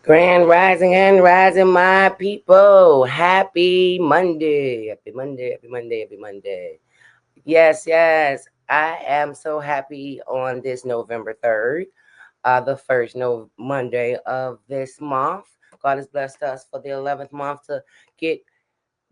Grand Rising and Rising, my people. Happy Monday. Happy Monday, happy Monday, happy Monday. Yes, yes. I am so happy on this November 3rd, the first no Monday of this month. God has blessed us for the 11th month to get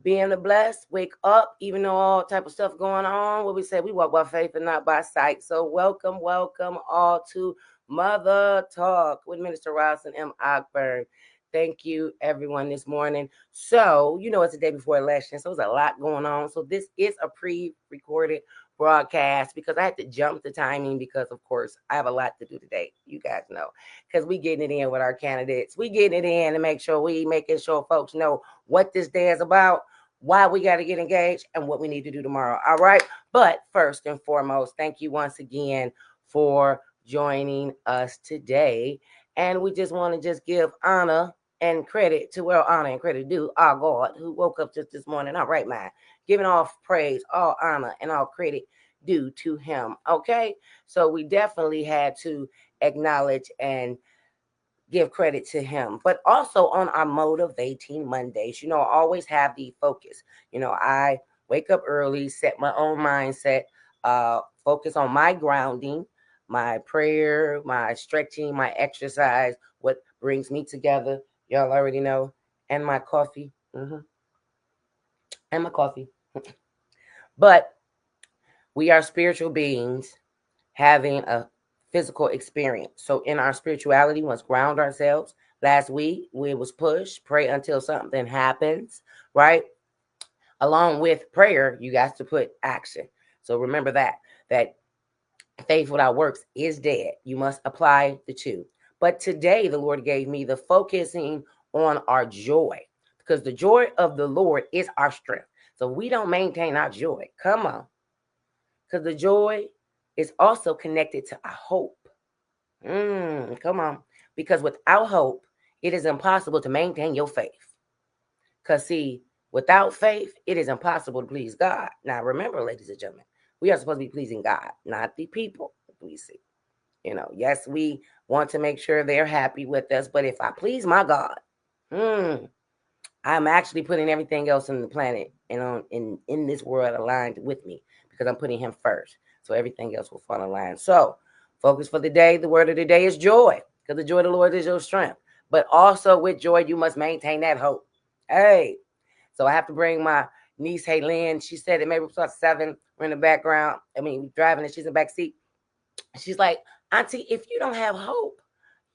being a blessed, wake up, even though all type of stuff going on. What we say, we walk by faith and not by sight. So welcome all to Mother Talk with Minister Roslyn M. Ogburn. Thank you, everyone, this morning. So, it's the day before election, so there's a lot going on. So this is a pre-recorded broadcast because I had to jump the timing because, of course, I have a lot to do today. You guys know, because we getting it in with our candidates. We getting it in to make sure we making sure folks know what this day is about, why we got to get engaged, and what we need to do tomorrow. All right. But first and foremost, thank you once again for joining us today. And we just want to just give honor and credit to where honor and credit due our God who woke up just this morning. All right, man. Giving all praise, all honor, and all credit due to him. Okay. So we definitely had to acknowledge and give credit to him, but also on our motivating Mondays, always have the focus. I wake up early, set my own mindset, focus on my grounding, my prayer, my stretching, my exercise, what brings me together. Y'all already know, and my coffee, and my coffee. But we are spiritual beings having a physical experience. So in our spirituality, we must ground ourselves. Last week, we was push, pray until something happens, right? Along with prayer, you got to put action. So remember that faith without works is dead. You must apply the two. But today, the Lord gave me the focusing on our joy because the joy of the Lord is our strength. So we don't maintain our joy. Come on. Because the joy is also connected to our hope. Come on. Because without hope, it is impossible to maintain your faith. Because, see, without faith, it is impossible to please God. Now, remember, ladies and gentlemen, we are supposed to be pleasing God, not the people we see. Yes, we want to make sure they're happy with us. But if I please my God, I'm actually putting everything else in the planet and in this world aligned with me because I'm putting him first. So everything else will fall in line. So focus for the day. The word of the day is joy because the joy of the Lord is your strength. But also with joy, you must maintain that hope. Hey, so I have to bring my niece, Hey Lynn. She said it maybe it was 7. We're in the background. I mean, driving and she's in the back seat. She's like, Auntie, if you don't have hope,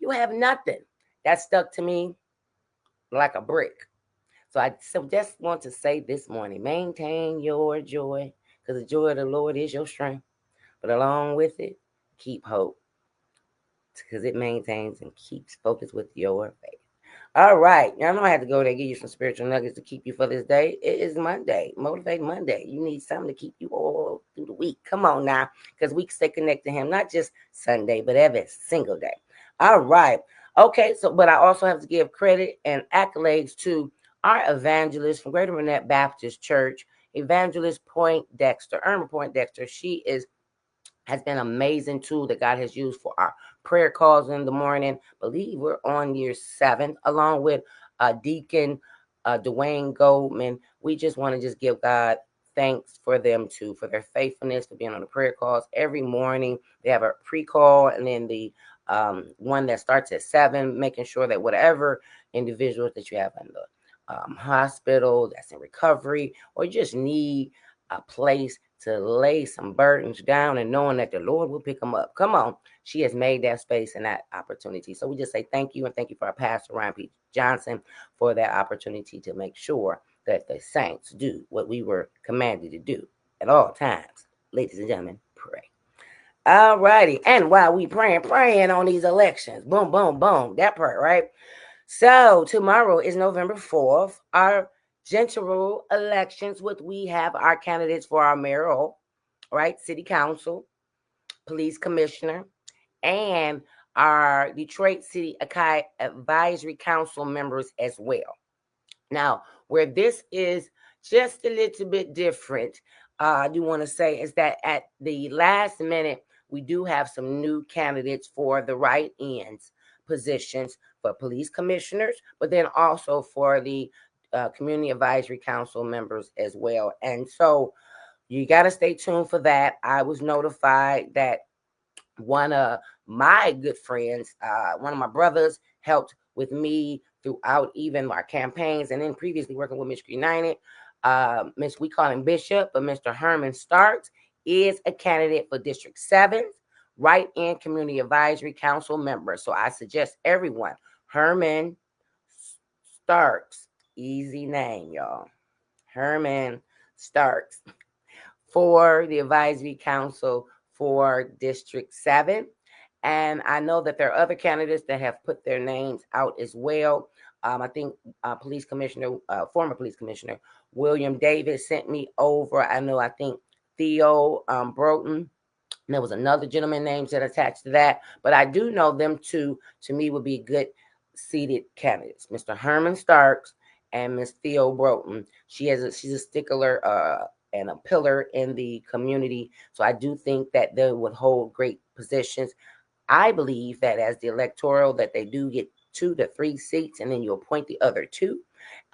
you have nothing. That stuck to me like a brick. So I just want to say this morning, maintain your joy because the joy of the Lord is your strength. But along with it, keep hope because it maintains and keeps focus with your faith. All right. Y'all know I had to go there and give you some spiritual nuggets to keep you for this day. It is Monday, Motivate Monday. You need something to keep you all through the week. Come on now, because we stay connected to him, not just Sunday, but every single day. All right. Okay, but I also have to give credit and accolades to our evangelist from Greater Manette Baptist Church, Evangelist Point Dexter, Irma Point Dexter. She has been an amazing tool that God has used for our prayer calls in the morning. I believe we're on year 7, along with Deacon Dwayne Goldman. We just want to just give God thanks for them too, for their faithfulness, for being on the prayer calls every morning. They have a pre-call and then the one that starts at 7, making sure that whatever individuals that you have in the hospital that's in recovery or just need a place to lay some burdens down and knowing that the Lord will pick them up. Come on. She has made that space and that opportunity. So we just say thank you and thank you for our pastor, Ryan P. Johnson, for that opportunity to make sure that the saints do what we were commanded to do at all times. Ladies and gentlemen, pray. All righty. And while we praying on these elections, boom, boom, boom, that part, right? So tomorrow is November 4th, our general elections, which we have our candidates for our mayoral, right, city council, police commissioner, and our Detroit City Advisory Council members as well. Now, where this is just a little bit different, I do want to say is that at the last minute, we do have some new candidates for the right ends positions for police commissioners, but then also for the community advisory council members as well. And so you got to stay tuned for that. I was notified that one of my good friends, one of my brothers, helped with me throughout even our campaigns, and then previously working with Michigan United. We call him Bishop, but Mr. Herman Starks is a candidate for District 7, write-in community advisory council member. So I suggest everyone, Herman Starks, easy name, y'all. Herman Starks for the advisory council for District 7. And I know that there are other candidates that have put their names out as well. I think former police commissioner William Davis sent me over. I think Theo Broughton. There was another gentleman names that attached to that. But I do know them two, to me, would be good seated candidates. Mr. Herman Starks and Miss Theo Broughton. She's a stickler and a pillar in the community. So I do think that they would hold great positions. I believe that as the electoral, that they do get 2 to 3 seats, and then you appoint the other 2.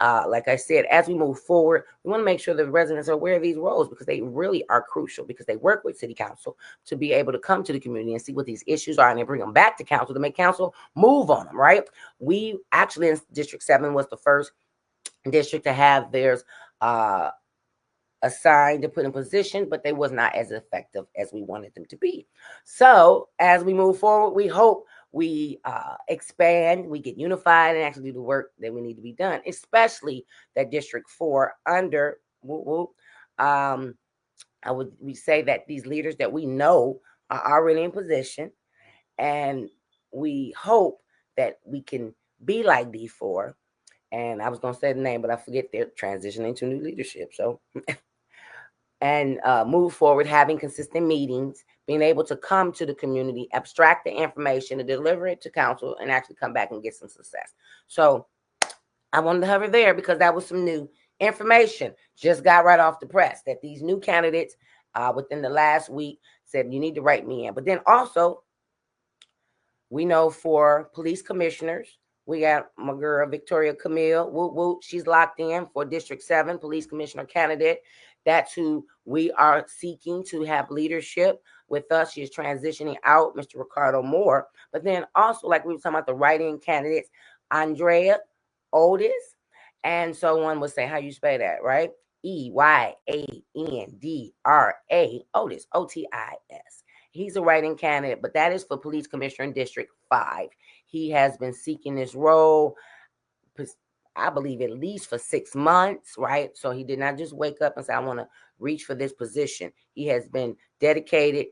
Like I said, as we move forward, we want to make sure the residents are aware of these roles, because they really are crucial, because they work with city council to be able to come to the community and see what these issues are, and then bring them back to council to make council move on them, right? We actually, in District 7 was the first district to have theirs assigned to put in position, but they was not as effective as we wanted them to be. So as we move forward, we hope we expand, we get unified, and actually do the work that we need to be done, especially that District 4 under we say that these leaders that we know are already in position, and we hope that we can be like D4. And I was going to say the name, but I forget they're transitioning to new leadership. So and move forward, having consistent meetings, being able to come to the community, abstract the information, and deliver it to council, and actually come back and get some success. So I wanted to hover there because that was some new information. Just got right off the press that these new candidates within the last week said, you need to write me in. But then also, we know for police commissioners, we got my girl, Victoria Camille. Woo woo. She's locked in for District 7 police commissioner candidate. That's who we are seeking to have leadership with us. She is transitioning out, Mr. Ricardo Moore. But then also, like we were talking about the write-in candidates, Andrea Otis. And so one would say, how you spell that, right? Eyandra, Otis, Otis. He's a write-in candidate, but that is for police commissioner in District 5. He has been seeking this role, I believe, at least for 6 months, right? So he did not just wake up and say, I want to reach for this position. He has been dedicated.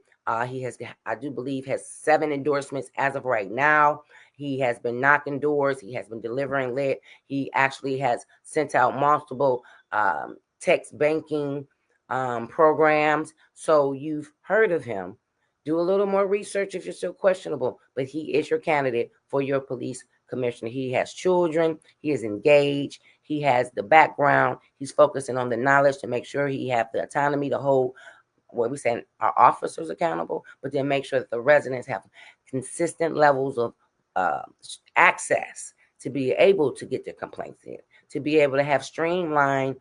He has, I do believe, has 7 endorsements as of right now. He has been knocking doors. He has been delivering lit. He actually has sent out multiple text banking programs. So you've heard of him. Do a little more research if you're still questionable, but he is your candidate for your police commissioner. He has children. He is engaged. He has the background. He's focusing on the knowledge to make sure he have the autonomy to hold what we say our officers accountable, but then make sure that the residents have consistent levels of access to be able to get their complaints in, to be able to have streamlined,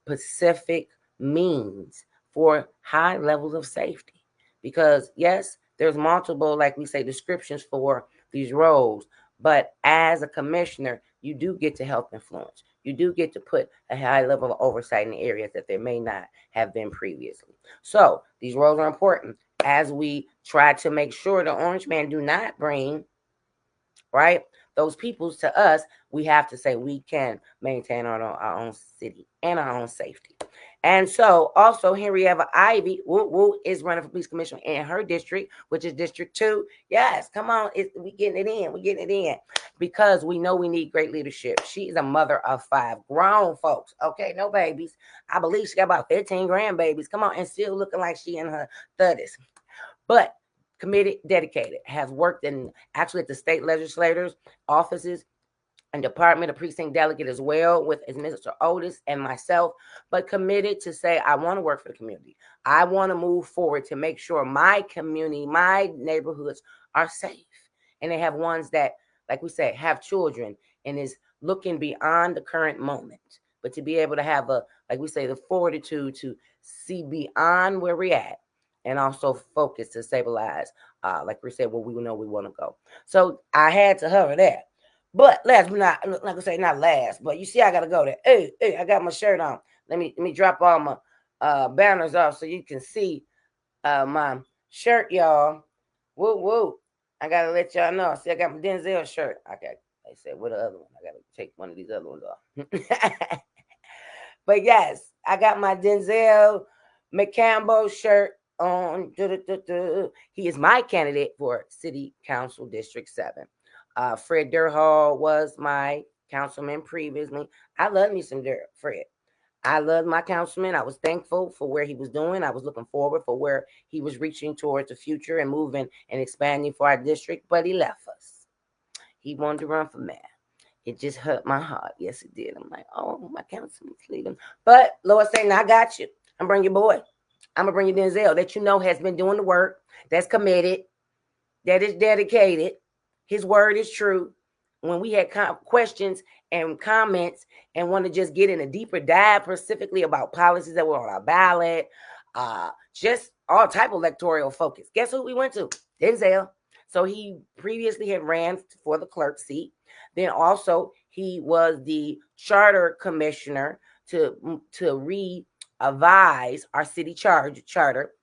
specific means for high levels of safety. Because yes, there's multiple, like we say, descriptions for these roles, but as a commissioner, you do get to help influence. You do get to put a high level of oversight in areas that there may not have been previously. So these roles are important as we try to make sure the Orange Man do not bring, right, those peoples to us. We have to say we can maintain our own city and our own safety. And so also Henrietta Ivy, is running for police commissioner in her district, which is District 2. Yes, come on. We getting it in. We're getting it in because we know we need great leadership. She is a mother of 5 grown folks. Okay, no babies. I believe she got about 15 grandbabies. Come on, and still looking like she in her 30s. But committed, dedicated, has worked in actually at the state legislators' offices and Department of Precinct Delegate as well with Mr. Otis and myself, but committed to say, I want to work for the community. I want to move forward to make sure my community, my neighborhoods are safe. And they have ones that like we say, have children and is looking beyond the current moment. But to be able to have like we say, the fortitude to see beyond where we're at and also focus to stabilize, like we said, where we know we want to go. So I had to hover there. But last but not, like I say, not last, but you see, I gotta go there. Hey, I got my shirt on. Let me drop all my banners off so you can see my shirt, y'all. Woo woo. I gotta let y'all know. See, I got my Denzel shirt. They said, what the other one? I gotta take one of these other ones off. But yes, I got my Denzel McCampbell shirt on. He is my candidate for City Council District 7. Fred Durhall was my councilman previously. I love me some Fred. I loved my councilman. I was thankful for where he was doing. I was looking forward for where he was reaching towards the future and moving and expanding for our district, but he left us. He wanted to run for mayor. It just hurt my heart. Yes, it did. I'm like, oh, my councilman's leaving. But Lord saying, I got you. I'm bringing your boy. I'm going to bring you Denzel that you know has been doing the work, that's committed, that is dedicated. His word is true. When we had questions and comments and want to just get in a deeper dive specifically about policies that were on our ballot, just all type of electoral focus. Guess who we went to? Denzel. So he previously had ran for the clerk seat. Then also he was the charter commissioner to revise our city charter,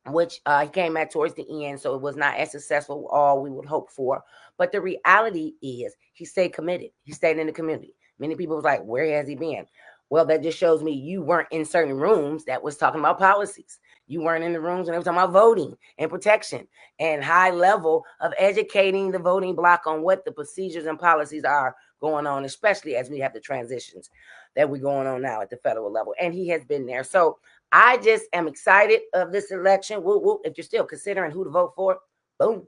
which he came at towards the end, so it was not as successful all we would hope for. But the reality is he stayed committed. He stayed in the community. Many people was like, where has he been? Well, that just shows me you weren't in certain rooms that was talking about policies. You weren't in the rooms when they were talking about voting and protection and high level of educating the voting bloc on what the procedures and policies are going on, especially as we have the transitions that we're going on now at the federal level. And he has been there. So I just am excited of this election. Woo, woo. If you're still considering who to vote for, boom.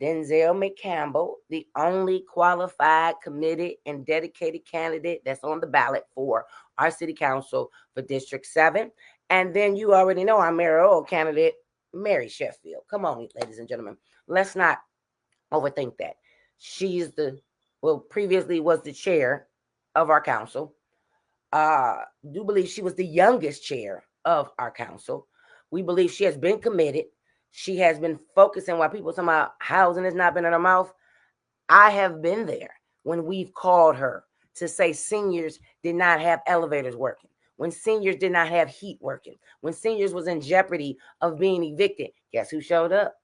Denzel McCampbell, the only qualified, committed, and dedicated candidate that's on the ballot for our city council for District 7. And then you already know our mayoral candidate, Mary Sheffield. Come on, ladies and gentlemen. Let's not overthink that. She's previously was the chair of our council. Do believe she was the youngest chair of our council. We believe she has been committed. She has been focusing while people talking about housing has not been in her mouth. I have been there when we've called her to say seniors did not have elevators working, when seniors did not have heat working, when seniors was in jeopardy of being evicted. Guess who showed up?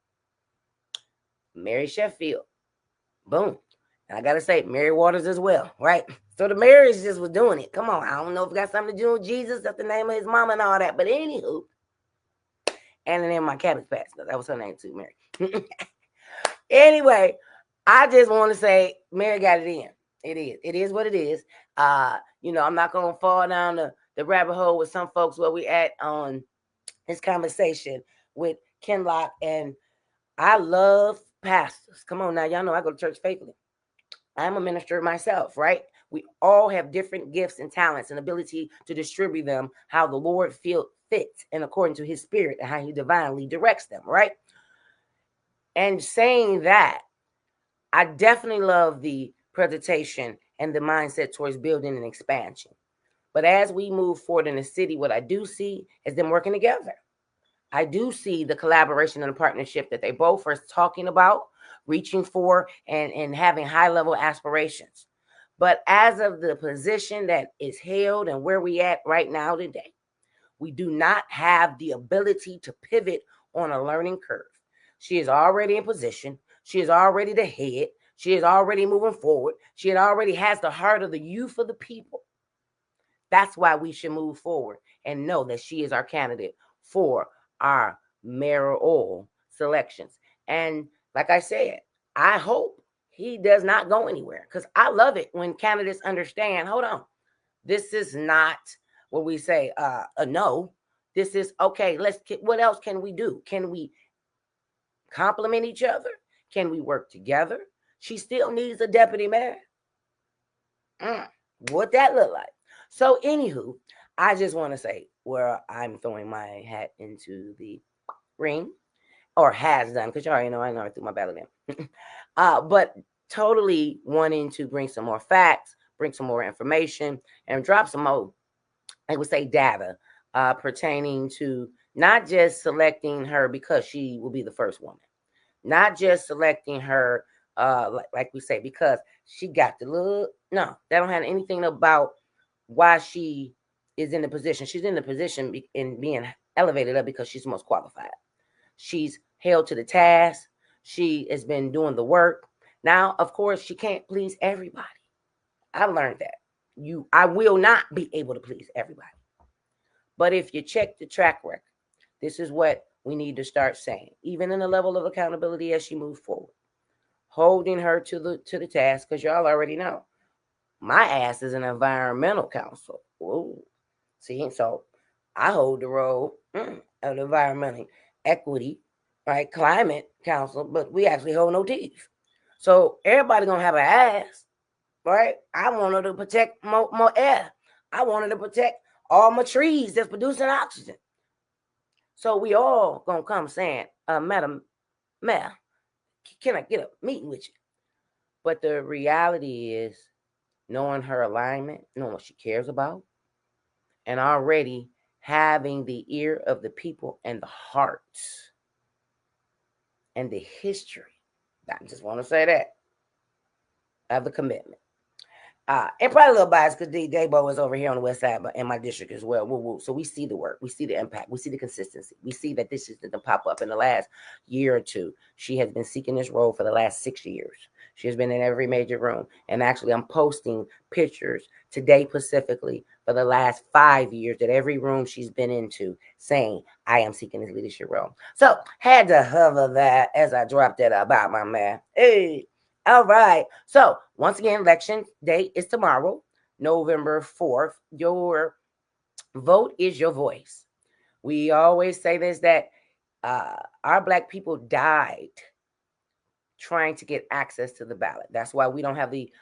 Mary Sheffield. Boom. And I got to say, Mary Waters as well, right? So the Marys just was doing it. Come on. I don't know if it got something to do with Jesus. That's the name of his mama and all that. But anywho, and the name of my cabbage patch. That was her name too, Mary. Anyway, I just want to say Mary got it in. It is what it is. I'm not going to fall down the rabbit hole with some folks where we at on this conversation with Ken Locke. And I love pastors. Come on now. Y'all know I go to church faithfully. I'm a minister myself, right? We all have different gifts and talents and ability to distribute them how the Lord feels fit and according to his spirit and how he divinely directs them, right? And saying that, I definitely love the presentation and the mindset towards building and expansion. But as we move forward in the city, what I do see is them working together. I do see the collaboration and the partnership that they both are talking about, reaching for, and having high-level aspirations. But as of the position that is held and where we at right now today, we do not have the ability to pivot on a learning curve. She is already in position. She is already the head. She is already moving forward. She already has the heart of the youth of the people. That's why we should move forward and know that she is our candidate for our mayoral selections. And like I said, I hope he does not go anywhere, because I love it when candidates understand, hold on, this is not what we say a no. This is okay. What else can we do? Can we complement each other? Can we work together? She still needs a deputy mayor. What that look like? So anywho, I just want to say where I'm throwing my hat into the ring, or has done, because you already know I threw my ballot in. But totally wanting to bring some more facts, bring some more information, and drop some more, I would say, data pertaining to not just selecting her because she will be the first woman, not just selecting her, like we say, because she got the look. No, that don't have anything about why she is in the position. She's in the position in being elevated up because she's most qualified. She's held to the task. She has been doing the work. Now, of course, she can't please everybody. I've learned that. I will not be able to please everybody. But if you check the track record, this is what we need to start saying, even in the level of accountability as she moves forward. Holding her to the task, because y'all already know my ass is an environmental counsel. Whoa. See, so I hold the role of environmental equity, right? Climate counsel, but we actually hold no teeth. So everybody gonna have an ass, right? I want her to protect more air. I want her to protect all my trees that's producing oxygen. So we all gonna come saying, Madam Mayor, can I get a meeting with you? But the reality is knowing her alignment, knowing what she cares about, and already having the ear of the people and the hearts and the history. I just want to say that of the commitment. And probably a little biased because Dabo is over here on the west side, but in my district as well. Woo woo. So we see the work, we see the impact, we see the consistency, we see that this is going to pop up in the last year or two. She has been seeking this role for the last 6 years. She has been in every major room, and actually, I'm posting pictures today specifically for the last 5 years that every room she's been into, saying, "I am seeking this leadership role." So had to hover that as I dropped that about my man. Hey. All right. So once again, election day is tomorrow, November 4th. Your vote is your voice. We always say this, that our Black people died trying to get access to the ballot. That's why we don't have the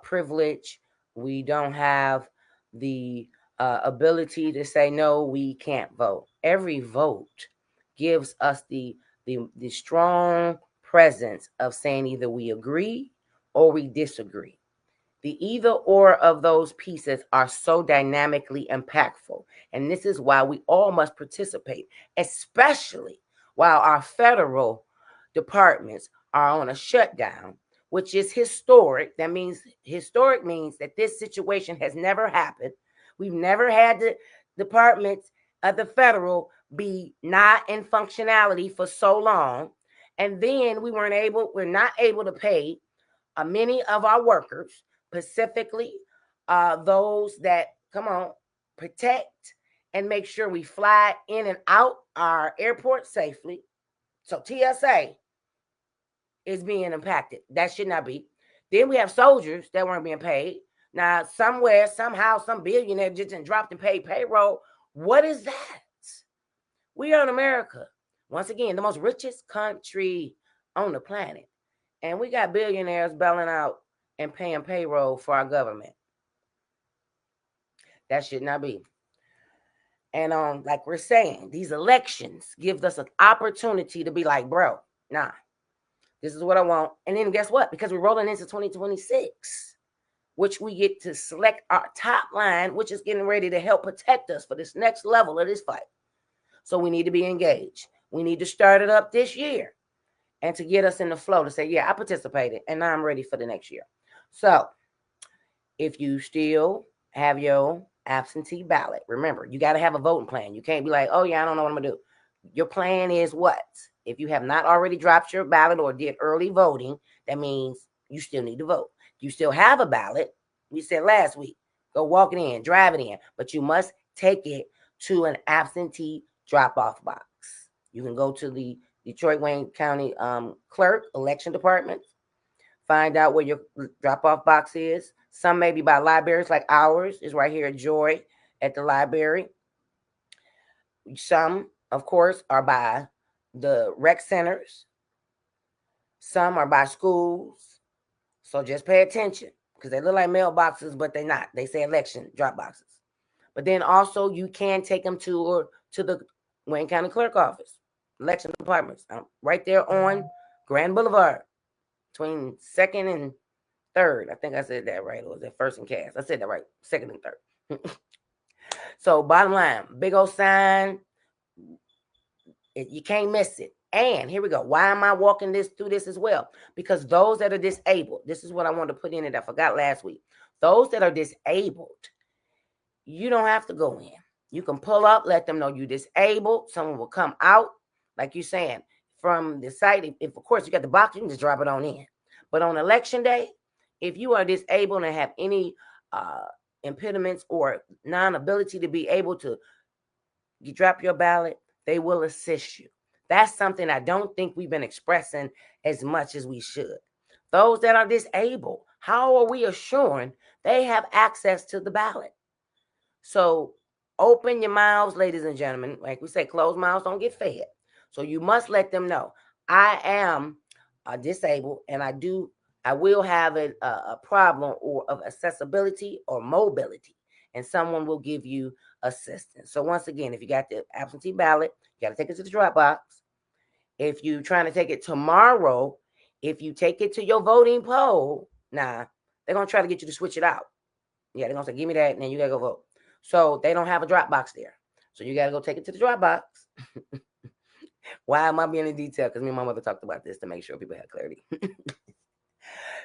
privilege. We don't have the ability to say, no, we can't vote. Every vote gives us the strong presence of saying either we agree or we disagree. The either or of those pieces are so dynamically impactful. And this is why we all must participate, especially while our federal departments are on a shutdown, which is historic. That means historic means that this situation has never happened. We've never had the departments of the federal be not in functionality for so long. And then we're not able to pay many of our workers, specifically those that, come on, protect and make sure we fly in and out our airport safely. So TSA is being impacted. That should not be. Then we have soldiers that weren't being paid. Now, somewhere, somehow, some billionaire just dropped and paid payroll. What is that? We are in America. Once again, the most richest country on the planet. And we got billionaires bailing out and paying payroll for our government. That should not be. And like we're saying, these elections give us an opportunity to be like, bro, nah, this is what I want. And then guess what? Because we're rolling into 2026, which we get to select our top line, which is getting ready to help protect us for this next level of this fight. So we need to be engaged. We need to start it up this year and to get us in the flow to say, yeah, I participated and now I'm ready for the next year. So if you still have your absentee ballot, remember, you got to have a voting plan. You can't be like, oh, yeah, I don't know what I'm going to do. Your plan is what? If you have not already dropped your ballot or did early voting, that means you still need to vote. You still have a ballot. We said last week, go walk it in, drive it in, but you must take it to an absentee drop-off box. You can go to the Detroit Wayne County clerk election department, find out where your drop-off box is. Some may be by libraries, like ours is right here at Joy at the library. Some, of course, are by the rec centers. Some are by schools. So just pay attention, because they look like mailboxes, but they're not. They say election drop boxes. But then also you can take them to the Wayne County Clerk office, election departments, right there on Grand Boulevard. between second and third. I think I said that right. Or was it first and cast? I said that right. Second and third. So bottom line, big old sign. You can't miss it. And here we go. Why am I walking through this as well? Because those that are disabled, this is what I wanted to put in it. I forgot last week. Those that are disabled, you don't have to go in. You can pull up, let them know you're disabled. Someone will come out, like you're saying, from the site. If of course you got the box, you can just drop it on in. But on election day, if you are disabled and have any impediments or non-ability to be able to drop your ballot, they will assist you. That's something I don't think we've been expressing as much as we should. Those that are disabled, how are we assuring they have access to the ballot? So open your mouths, ladies and gentlemen. Like we say, closed mouths don't get fed. So you must let them know, I am disabled and I will have a problem or of accessibility or mobility, and someone will give you assistance. So once again, if you got the absentee ballot, you got to take it to the drop box. If you're trying to take it tomorrow, if you take it to your voting poll, they're going to try to get you to switch it out. Yeah, they're going to say, give me that, and then you got to go vote. So they don't have a drop box there. So you got to go take it to the drop box. Why am I being in detail? Because me and my mother talked about this to make sure people had clarity.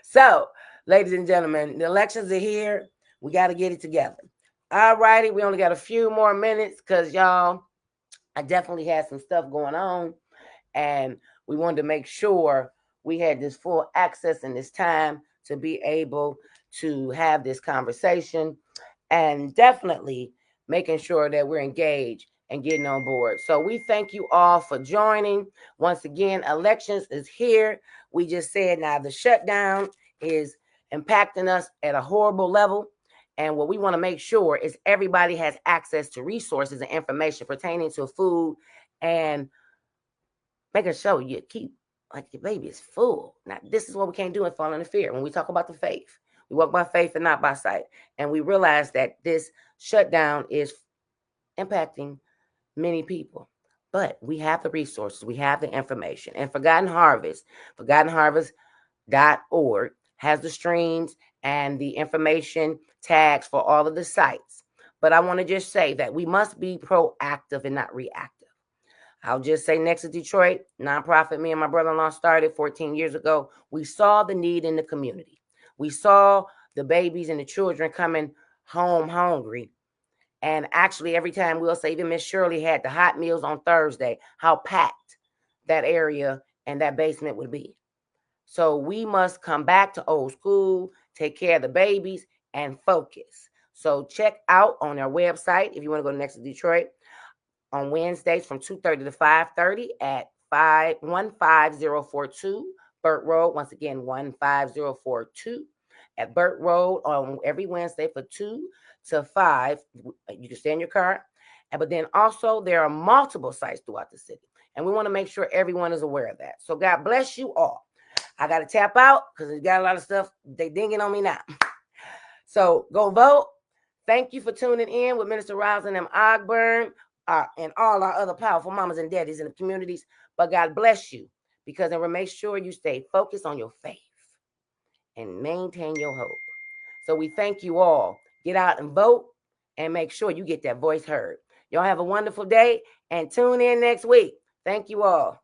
So, ladies and gentlemen, the elections are here. We got to get it together. All righty. We only got a few more minutes because, y'all, I definitely had some stuff going on. And we wanted to make sure we had this full access and this time to be able to have this conversation, and definitely making sure that we're engaged and getting on board. So we thank you all for joining. Once again, elections is here. We just said now the shutdown is impacting us at a horrible level. And what we want to make sure is everybody has access to resources and information pertaining to food, and making sure you keep, like, your baby is full. Now, this is what we can't do and fall into fear. When we talk about the faith, we walk by faith and not by sight. And we realize that this shutdown is impacting many people. But we have the resources, we have the information. And forgottenharvest.org has the streams and the information tags for all of the sites. But I want to just say that we must be proactive and not reactive. I'll just say, next to Detroit, nonprofit me and my brother-in-law started 14 years ago. We saw the need in the community. We saw the babies and the children coming home hungry. And actually, every time we'll say, even Miss Shirley had the hot meals on Thursday, how packed that area and that basement would be. So we must come back to old school, take care of the babies, and focus. So check out on our website if you want to go to Next to Detroit on Wednesdays from 2:30 to 5:30 at 15042 Burt Road. Once again, 15042 at Burt Road on every Wednesday for 2 to 5. You can stay in your car. But then also there are multiple sites throughout the city. And we want to make sure everyone is aware of that. So God bless you all. I got to tap out because we got a lot of stuff. They dinging on me now. So go vote. Thank you for tuning in with Minister Roslyn and Ogburn. And all our other powerful mamas and daddies in the communities. But God bless you, because it will make sure you stay focused on your faith and maintain your hope. So we thank you all. Get out and vote and make sure you get that voice heard. Y'all have a wonderful day and tune in next week. Thank you all.